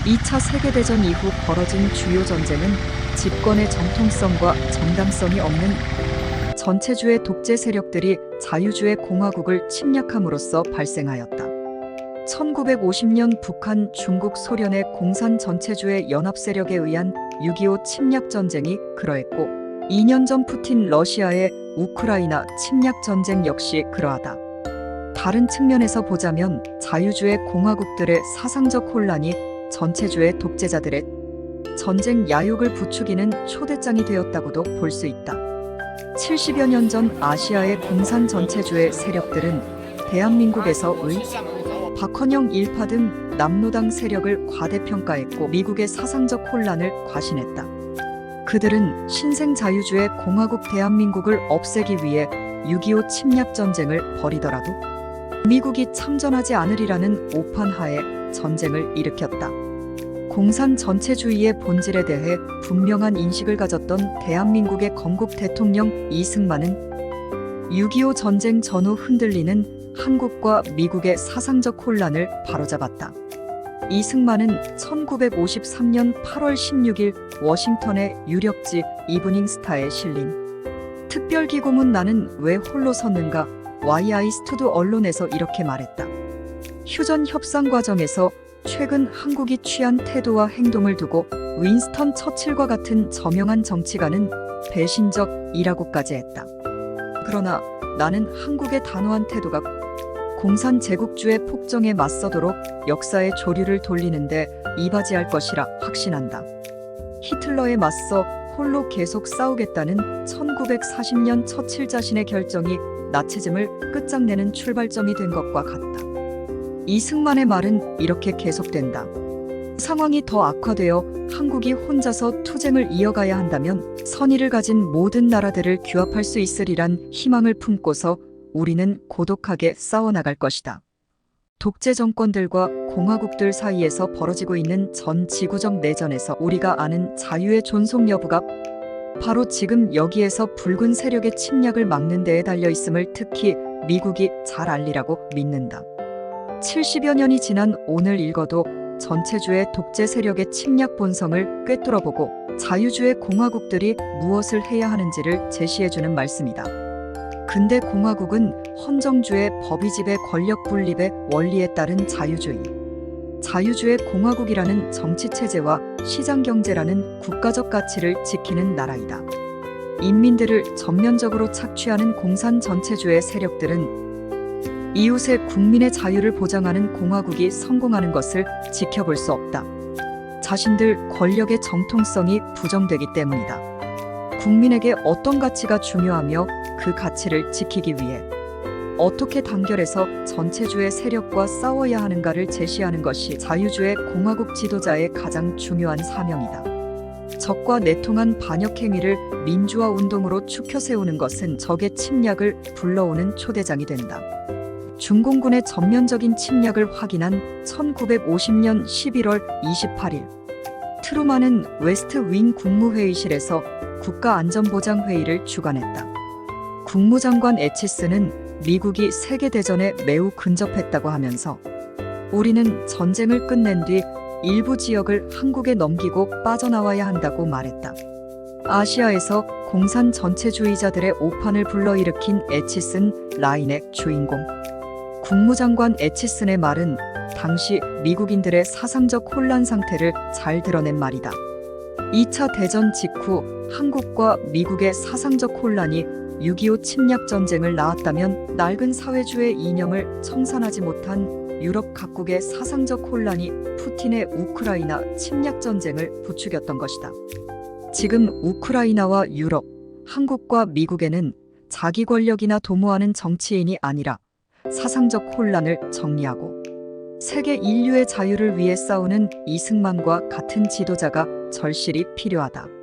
2차 세계대전 이후 벌어진 주요 전쟁은 집권의 정통성과 정당성이 없는 전체주의 독재 세력들이 자유주의 공화국을 침략함으로써 발생하였다. 1950년 북한, 중국, 소련의 공산 전체주의 연합 세력에 의한 6.25 침략 전쟁이 그러했고, 2년 전 푸틴 러시아의 우크라이나 침략 전쟁 역시 그러하다. 다른 측면에서 보자면 자유주의 공화국들의 사상적 혼란이 전체주의 독재자들의 전쟁 야욕을 부추기는 초대장이 되었다고도 볼 수 있다. 70여 년 전 아시아의 공산 전체주의 세력들은 대한민국에서의 박헌영 일파 등 남노당 세력을 과대평가했고 미국의 사상적 혼란을 과신했다. 그들은 신생 자유주의 공화국 대한민국을 없애기 위해 6.25 침략 전쟁을 벌이더라도 미국이 참전하지 않으리라는 오판하에 전쟁을 일으켰다. 공산 전체주의의 본질에 대해 분명한 인식을 가졌던 대한민국의 건국 대통령 이승만은 6.25 전쟁 전후 흔들리는 한국과 미국의 사상적 혼란을 바로잡았다. 이승만은 1953년 8월 16일 워싱턴의 유력지 이브닝 스타에 실린 특별기고문 나는 왜 홀로 섰는가 YI 스튜드 언론에서 이렇게 말했다. 휴전 협상 과정에서 최근 한국이 취한 태도와 행동을 두고 윈스턴 처칠과 같은 저명한 정치가는 배신적이라고까지 했다. 그러나 나는 한국의 단호한 태도가 공산 제국주의 폭정에 맞서도록 역사의 조류를 돌리는데 이바지할 것이라 확신한다. 히틀러에 맞서 홀로 계속 싸우겠다는 1940년 처칠 자신의 결정이 나치즘을 끝장내는 출발점이 된 것과 같다. 이승만의 말은 이렇게 계속된다. 상황이 더 악화되어 한국이 혼자서 투쟁을 이어가야 한다면 선의를 가진 모든 나라들을 규합할 수 있으리란 희망을 품고서 우리는 고독하게 싸워나갈 것이다. 독재 정권들과 공화국들 사이에서 벌어지고 있는 전 지구적 내전에서 우리가 아는 자유의 존속 여부가 바로 지금 여기에서 붉은 세력의 침략을 막는 데에 달려있음을 특히 미국이 잘 알리라고 믿는다. 70여 년이 지난 오늘 읽어도 전체주의 독재 세력의 침략 본성을 꿰뚫어보고 자유주의 공화국들이 무엇을 해야 하는지를 제시해주는 말씀이다. 근대 공화국은 헌정주의 법의집의 권력 분립의 원리에 따른 자유주의 공화국이라는 정치체제와 시장경제라는 국가적 가치를 지키는 나라이다. 인민들을 전면적으로 착취하는 공산 전체주의 세력들은 이웃의 국민의 자유를 보장하는 공화국이 성공하는 것을 지켜볼 수 없다. 자신들 권력의 정통성이 부정되기 때문이다. 국민에게 어떤 가치가 중요하며 그 가치를 지키기 위해 어떻게 단결해서 전체주의 세력과 싸워야 하는가를 제시하는 것이 자유주의 공화국 지도자의 가장 중요한 사명이다. 적과 내통한 반역 행위를 민주화 운동으로 추켜 세우는 것은 적의 침략을 불러오는 초대장이 된다. 중공군의 전면적인 침략을 확인한 1950년 11월 28일 트루만은 웨스트 윙 국무회의실에서 국가안전보장회의를 주관했다. 국무장관 에치스는 미국이 세계대전에 매우 근접했다고 하면서 우리는 전쟁을 끝낸 뒤 일부 지역을 한국에 넘기고 빠져나와야 한다고 말했다. 아시아에서 공산 전체주의자들의 오판을 불러일으킨 에치슨 라인의 주인공. 국무장관 에치슨의 말은 당시 미국인들의 사상적 혼란 상태를 잘 드러낸 말이다. 2차 대전 직후 한국과 미국의 사상적 혼란이 6.25 침략 전쟁을 낳았다면 낡은 사회주의 이념을 청산하지 못한 유럽 각국의 사상적 혼란이 푸틴의 우크라이나 침략 전쟁을 부추겼던 것이다. 지금 우크라이나와 유럽, 한국과 미국에는 자기 권력이나 도모하는 정치인이 아니라 사상적 혼란을 정리하고 세계 인류의 자유를 위해 싸우는 이승만과 같은 지도자가 절실히 필요하다.